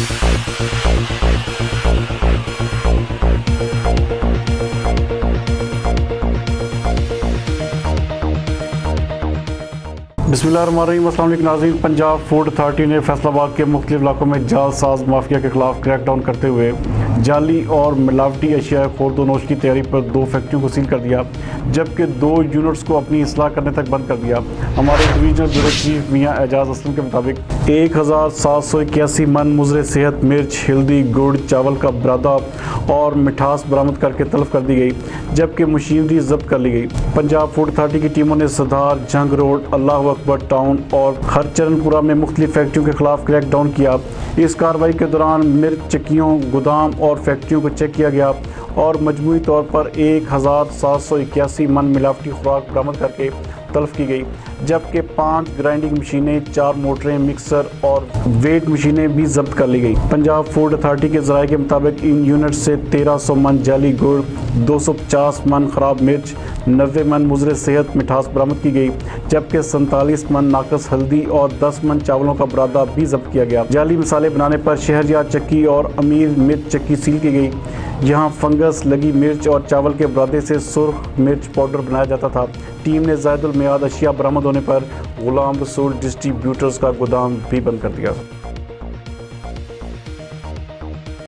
बिस्मिल्लाहिर्रहमानिर्रहीम। अस्सलाम वालेकुम नाज़रीन। पंजाब फूड अथॉरिटी ने फैसलाबाद के मुख्तलिफ इलाकों में जालसाज माफिया के खिलाफ क्रैकडाउन करते हुए जाली और मिलावटी अशिया खुर्द-ओ-नोश की तैयारी पर 2 फैक्ट्रियों को सील कर दिया, जबकि 2 यूनिट्स को अपनी इस्लाह करने तक बंद कर दिया। हमारे डिवीजनल ब्यूरो चीफ मियां एजाज असलम के मुताबिक 1781 मन मुजरे सेहत, मिर्च, हल्दी, गुड़, चावल का बरादा और मिठास बरामद करके तलब कर दी गई, जबकि मशीनरी जब्त कर ली गई। पंजाब फूड अथॉरिटी की टीमों ने सदार, जंग रोड, अल्लाह अकबर टाउन और हरचरणपुरा में मुख्तलिफ फैक्ट्रियों के खिलाफ क्रैकडाउन किया। इस कार्रवाई के दौरान मिर्च चक्कियों, गोदाम और फैक्ट्रियों को चेक किया गया और मजमूई तौर पर 1781 मन मिलावटी खुराक बरामद करके तलब की गई, जबकि 5 ग्राइंडिंग मशीनें, 4 मोटरें, मिक्सर और वेट मशीनें भी जब्त कर ली गई। पंजाब फूड अथॉरिटी के ज़राए के मुताबिक इन यूनिट से 1300 मन जाली गुड़, 250 मन खराब मिर्च, 90 मन मुजरे सेहत मिठास बरामद की गई, जबकि 47 मन नाकस हल्दी और 10 मन चावलों का बरादा भी जब्त किया गया। जाली मसाले बनाने पर शहरयार चक्की और अमीर मिर्च चक्की सील की गई, जहां फंगस लगी मिर्च और चावल के बरादे से सुर्ख मिर्च पाउडर बनाया जाता था। टीम ने ज़ायदुल मियाद अशिया बरामद होने पर गुलाम रसूल डिस्ट्रीब्यूटर्स का गोदाम भी बंद कर दिया।